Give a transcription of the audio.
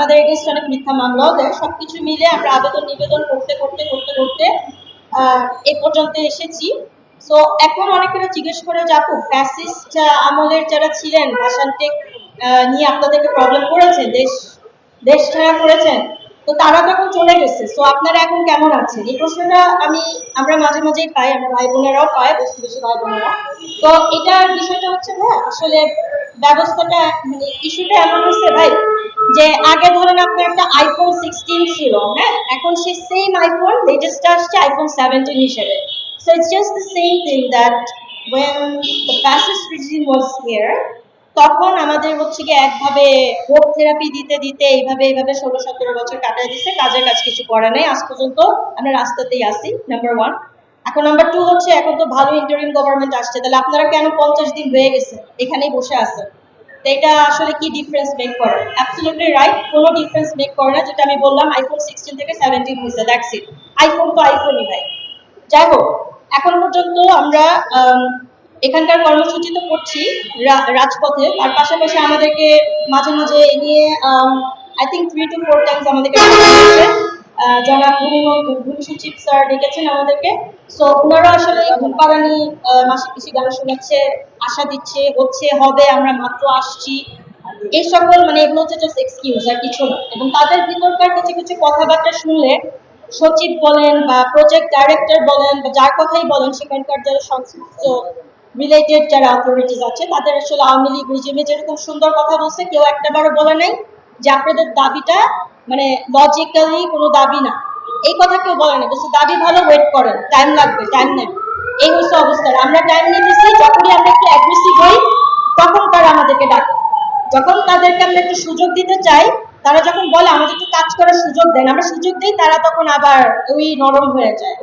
আমাদের এগেইনস্ট অনেক মিথ্যা মামলাও দেয়। সবকিছু মিলে আমরা আবেদন নিবেদন করতে করতে করতে করতে এই পর্যন্ত এসেছি। সো এখন অনেকেরা জিজ্ঞেস করে যে আপু ফ্যাসিস্ট আমলের যারা ছিলেন ভাষান্টেক নিয়ে আপনাদেরকে প্রবলেম করেছে, দেশ ছাড়া করেছেন, তো তারা তখন চলে গেছে, সো আপনারা এখন কেমন আছেন? এই প্রশ্নটা আমরা মাঝে মাঝেই পাই, আমরা ভাই বোনেরাও পাই, বেশি বেশি ভাই বোনেরা। তো এটার বিষয়টা হচ্ছে ভাই আসলে ব্যবস্থাটা মানে ইস্যুটা এমন হচ্ছে ভাই যে আগে ধরেন আপনার একটা আইফোন 16 ছিল, হ্যাঁ, এখন সেই সেম আইফোন লেটেস্ট আসছে আইফোন 17 হিসেবে। So it's just the same thing that when the fascist regime was here, তখন আমাদের হচ্ছে কি একভাবে হোপ থেরাপি দিতে দিতে এইভাবে এইভাবে 16-17 বছর কাটায় দিচ্ছে, কাজের কাজ কিছু করে নাই আজ পর্যন্ত। আমরা রাস্তাতেই আছি, নাম্বার ওয়ান। এখন নাম্বার টু হচ্ছে এখন তো ভালো ইন্টারিম গভর্নমেন্ট আসছে, তাহলে আপনারা কেন 50 দিন হয়ে গেছে এখানেই বসে আছেন? তো এটা আসলে কি ডিফারেন্স মেক করে? অ্যাবসলিউটলি রাইট, কোনো ডিফারেন্স মেক করে না। যেটা আমি বললাম আইফোন 16 থেকে 17 হয়েছে, দ্যাটস ইট। আইফোন তো আইফোনই ভাই। যাই হোক, এখন পর্যন্ত আমরা এখানকার কর্মসূচি তো করছি রাজপথে, তার পাশাপাশি আমাদেরকে মাঝে মাঝে এ নিয়ে আই থিঙ্ক 3 to 4 টাইমস আমাদেরকে জনাব ভূমি সচিব স্যার ডেকেছেন আমাদেরকে। সো ওনারা আসলে ঘুমপাড়ানি মাসে কিছু গান শোনাচ্ছে, আশা দিচ্ছে, হচ্ছে, হবে, আমরা মাত্র আসছি, এই সকল মানে এগুলো হচ্ছে জাস্ট এক্সকিউজ আর কিছু না। এবং তাদের ভিতরকার কিছু কিছু কথাবার্তা শুনলে সচিব বলেন বা প্রজেক্ট ডাইরেক্টর বলেন বা যার কথাই বলেন, সেখানকার যারা সংশ্লিষ্ট রিলেটেড যারা অথরিটিস আছে, তাদের আসলে আওয়ামী লীগ রিজিমে যেরকম সুন্দর কথা বলছে, কেউ একটাবারও বলে নাই যে আপনাদের দাবিটা মানে লজিক্যালি কোনো দাবি না, এই কথা কেউ বলে না। বলছে দাবি ভালো, ওয়েট করেন, টাইম লাগবে, টাইম নেন। এই হচ্ছে অবস্থা। আমরা টাইম নিতেছি, যখনই আমরা একটু অ্যাগ্রেসিভ হই তখন তারা আমাদেরকে ডাকে। যখন তাদেরকে আমরা একটু সুযোগ দিতে চাই, তারা যখন বলে আমাদের একটু কাজ করার সুযোগ দেন, আমরা সুযোগ দিই, তারা তখন আবার ওই নরম হয়ে যায়।